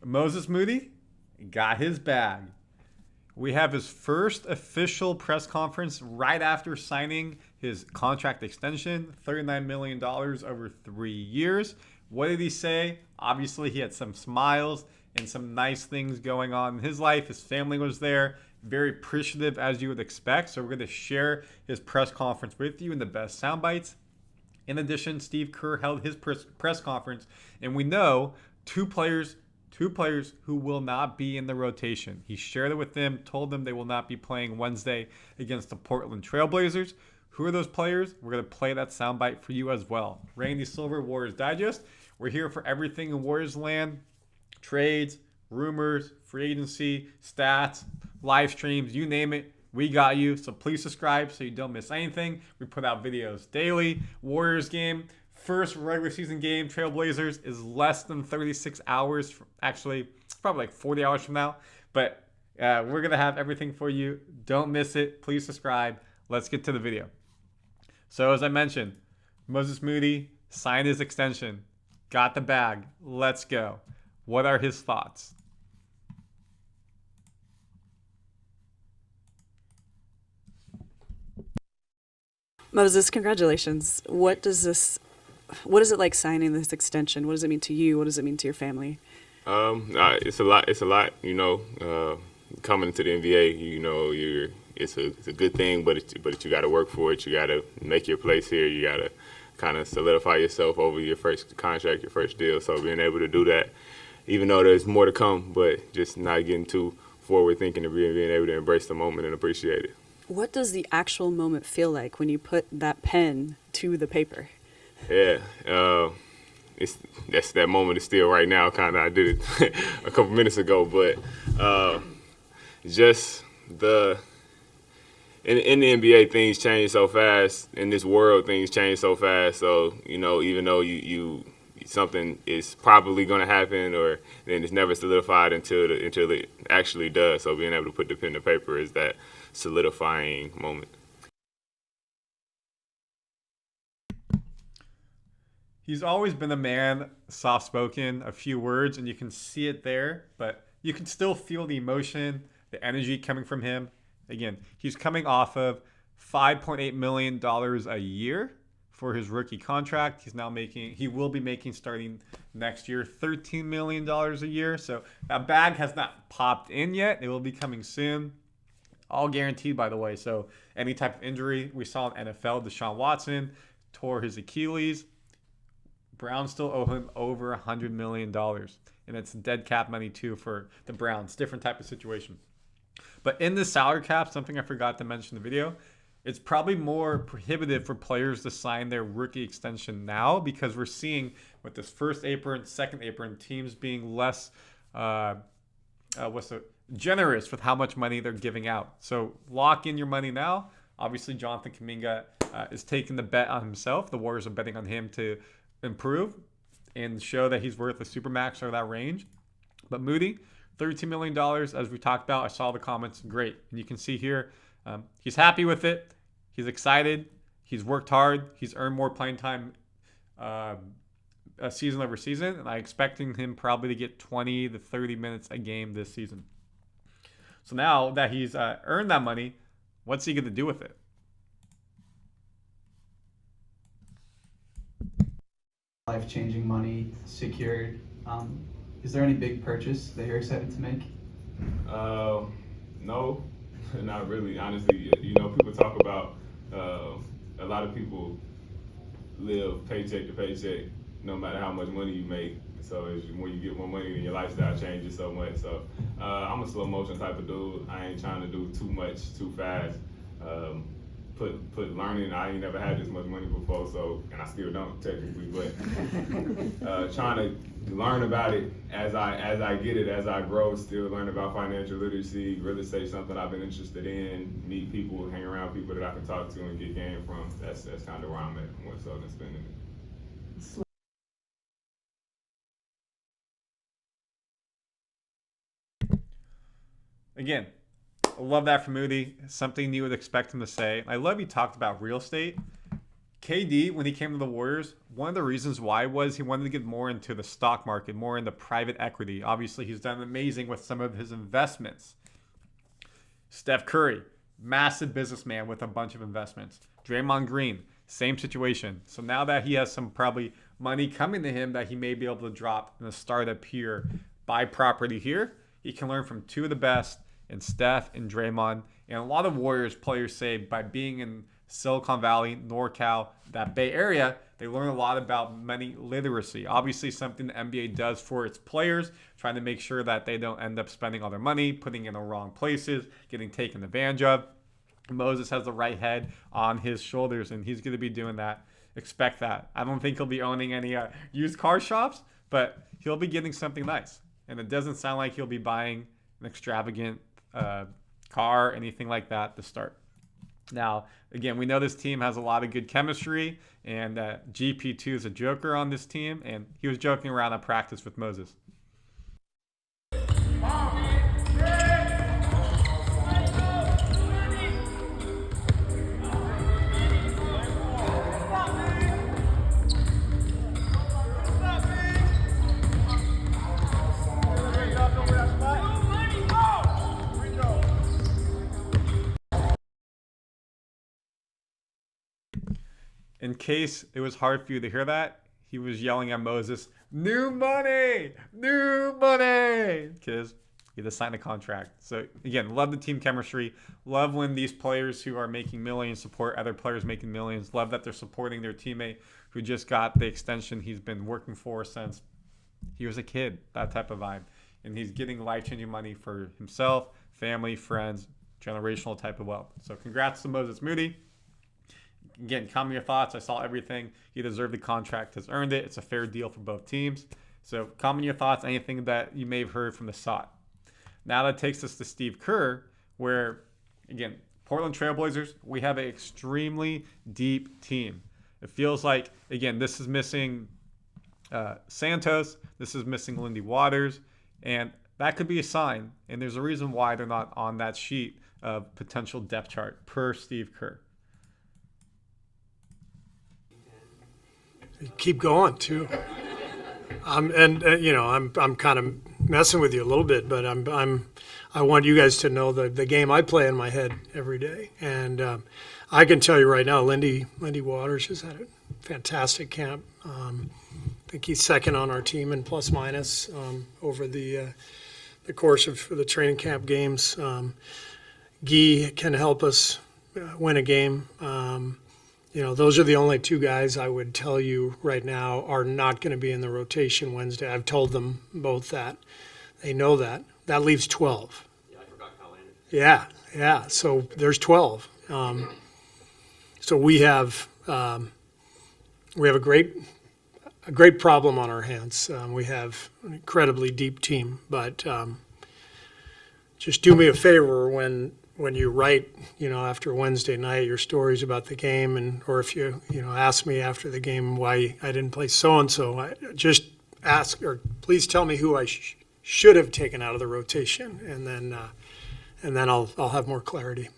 Moses Moody got his bag. We have his first official press conference right after signing his contract extension, $39 million over 3 years. What did he say? Obviously, he had some smiles and some nice things going on in his life. His family was there, very appreciative as you would expect. So we're going to share his press conference with you in the best sound bites. In addition, Steve Kerr held his press conference, and we know two players who will not be in the rotation. He shared it with them, told them they will not be playing Wednesday against the Portland Trailblazers. Who are those players? We're going to play that soundbite for you as well. Randy Silver, Warriors Digest. We're here for everything in Warriors land. Trades, rumors, free agency, stats, live streams, you name it. We got you. So please subscribe so you don't miss anything. We put out videos daily. Warriors game. First regular season game, Trailblazers, is less than 36 hours. Actually, probably like 40 hours from now. But we're going to have everything for you. Don't miss it. Please subscribe. Let's get to the video. So as I mentioned, Moses Moody signed his extension. Got the bag. Let's go. What are his thoughts? Moses, congratulations. What is it like signing this extension? What does it mean to you? What does it mean to your family? It's a lot. It's a lot. Coming into the NBA, it's a good thing, but you got to work for it. You got to make your place here. You got to kind of solidify yourself over your first contract, your first deal. So being able to do that, even though there's more to come, but just not getting too forward thinking and being able to embrace the moment and appreciate it. What does the actual moment feel like when you put that pen to the paper? Yeah, that's that moment is still right now. Kind of, I did it a couple minutes ago, but just in the NBA, things change so fast. In this world, things change so fast. So even though you something is probably going to happen, or then it's never solidified until it actually does. So being able to put the pen to paper is that solidifying moment. He's always been a man, soft-spoken, a few words, and you can see it there, but you can still feel the emotion, the energy coming from him. Again, he's coming off of $5.8 million a year for his rookie contract. He will be making starting next year $13 million a year. So that bag has not popped in yet. It will be coming soon. All guaranteed, by the way. So any type of injury, we saw in NFL, Deshaun Watson tore his Achilles. Browns still owe him over $100 million. And it's dead cap money too for the Browns. Different type of situation. But in the salary cap, something I forgot to mention in the video, it's probably more prohibitive for players to sign their rookie extension now, because we're seeing with this first apron, second apron, teams being less generous with how much money they're giving out. So lock in your money now. Obviously, Jonathan Kuminga is taking the bet on himself. The Warriors are betting on him to improve and show that he's worth a supermax or that range. But Moody, $13 million, as we talked about. I saw the comments. Great. And you can see here, he's happy with it. He's excited. He's worked hard. He's earned more playing time season over season. And I'm expecting him probably to get 20 to 30 minutes a game this season. So now that he's earned that money, what's he going to do with it? Lifechanging Money secured. Is there any big purchase that you're excited to make? No, not really. Honestly, people talk about a lot of people live paycheck to paycheck, no matter how much money you make. So when you get more money, then your lifestyle changes so much. So I'm a slow motion type of dude. I ain't trying to do too much too fast. Put learning. I ain't never had this much money before, so, and I still don't technically, but trying to learn about it as I get it, as I grow, still learn about financial literacy, real estate, something I've been interested in, meet people, hang around people that I can talk to and get game from. That's kind of where I'm at, more so than spending it. Again, I love that from Moody. Something you would expect him to say. I love he talked about real estate. KD, when he came to the Warriors, one of the reasons why was he wanted to get more into the stock market, more into private equity. Obviously, he's done amazing with some of his investments. Steph Curry, massive businessman with a bunch of investments. Draymond Green, same situation. So now that he has some probably money coming to him that he may be able to drop in a startup here, buy property here, he can learn from two of the best in Steph and Draymond. And a lot of Warriors players say by being in Silicon Valley, NorCal, that Bay Area, they learn a lot about money literacy. Obviously, something the NBA does for its players, trying to make sure that they don't end up spending all their money, putting in the wrong places, getting taken advantage of. Moses has the right head on his shoulders, and he's going to be doing that. Expect that. I don't think he'll be owning any used car shops, but he'll be getting something nice. And it doesn't sound like he'll be buying an extravagant car, anything like that to start. Now, again, we know this team has a lot of good chemistry, and GP2 is a joker on this team, and he was joking around at practice with Moses. In case it was hard for you to hear that, he was yelling at Moses, "New money! New money!" Because he just signed a contract. So, again, love the team chemistry. Love when these players who are making millions support other players making millions. Love that they're supporting their teammate who just got the extension he's been working for since he was a kid, that type of vibe. And he's getting life-changing money for himself, family, friends, generational type of wealth. So congrats to Moses Moody. Again, comment your thoughts. I saw everything. He deserved the contract, has earned it. It's a fair deal for both teams. So comment your thoughts, anything that you may have heard from the SOT. Now that takes us to Steve Kerr, where, again, Portland Trailblazers, we have an extremely deep team. It feels like, again, this is missing Santos. This is missing Lindy Waters. And that could be a sign. And there's a reason why they're not on that sheet of potential depth chart per Steve Kerr. Keep going too. I'm kind of messing with you a little bit, but I want you guys to know the game I play in my head every day, and I can tell you right now, Lindy Waters has had a fantastic camp. I think he's second on our team in plus minus over the course of the training camp games. Guy can help us win a game. Those are the only two guys I would tell you right now are not going to be in the rotation Wednesday. I've told them both that. They know that. That leaves 12. Yeah, I forgot Kyle Anderson. Yeah. So there's 12. So we have a great problem on our hands. We have an incredibly deep team, but just do me a favor when you write, after Wednesday night, your stories about the game, or if you ask me after the game why I didn't play so-and-so, just ask, or please tell me who I should have taken out of the rotation, and then I'll have more clarity.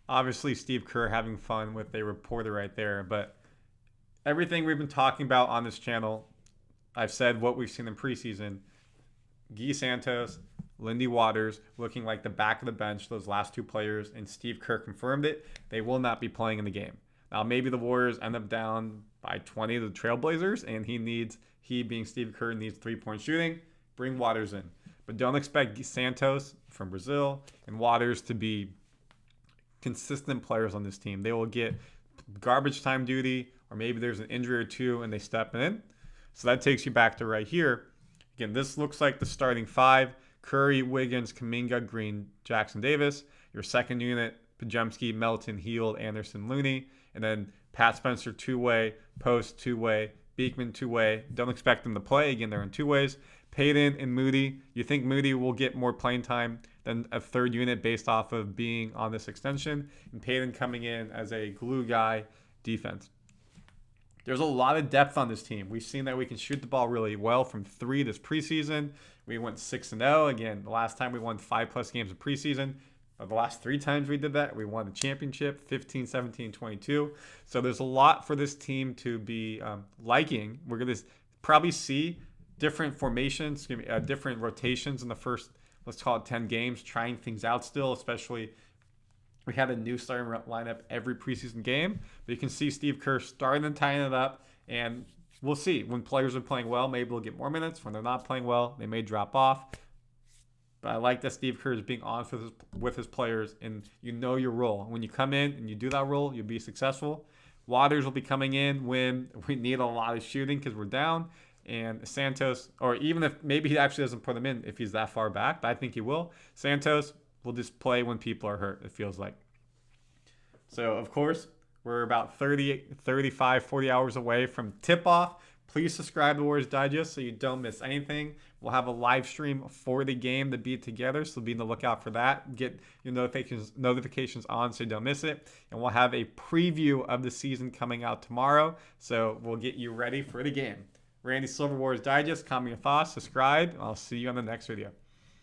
Obviously, Steve Kerr having fun with a reporter right there, but everything we've been talking about on this channel, I've said what we've seen in preseason. Guy Santos, Lindy Waters looking like the back of the bench, those last two players, and Steve Kerr confirmed it. They will not be playing in the game. Now, maybe the Warriors end up down by 20 to the Trailblazers, and he being Steve Kerr needs three-point shooting. Bring Waters in. But don't expect Santos from Brazil and Waters to be consistent players on this team. They will get garbage time duty, or maybe there's an injury or two and they step in. So that takes you back to right here. Again, this looks like the starting five: Curry, Wiggins, Kuminga, Green, Jackson-Davis. Your second unit: Podziemski, Melton, Hield, Anderson, Looney. And then Pat Spencer, two-way, Post, two-way, Beekman, two-way. Don't expect them to play. Again, they're in two ways. Payton and Moody. You think Moody will get more playing time than a third unit based off of being on this extension, and Payton coming in as a glue guy defense. There's a lot of depth on this team. We've seen that we can shoot the ball really well from three this preseason. We went 6-0. Again, the last time we won 5+ games of preseason, The last 3 times we did that, we won the championship, 15, 17, 22. So there's a lot for this team to be liking. We're going to probably see different formations, different rotations in the first, let's call it 10 games, trying things out still, especially we had a new starting lineup every preseason game. But you can see Steve Kerr starting to tighten it up, and we'll see. When players are playing well, maybe they'll get more minutes. When they're not playing well, they may drop off. But I like that Steve Kerr is being honest with his players, and you know your role. When you come in and you do that role, you'll be successful. Waters will be coming in when we need a lot of shooting because we're down. And Santos, or even if maybe he actually doesn't put him in if he's that far back, but I think he will. Santos will just play when people are hurt, it feels like. So, of course, we're about 35, 40 hours away from tip-off. Please subscribe to Warriors Digest so you don't miss anything. We'll have a live stream for the game to be together, so be on the lookout for that. Get your notifications on so you don't miss it. And we'll have a preview of the season coming out tomorrow, so we'll get you ready for the game. Randy Silver, Warriors Digest. Comment your thoughts, subscribe. I'll see you on the next video.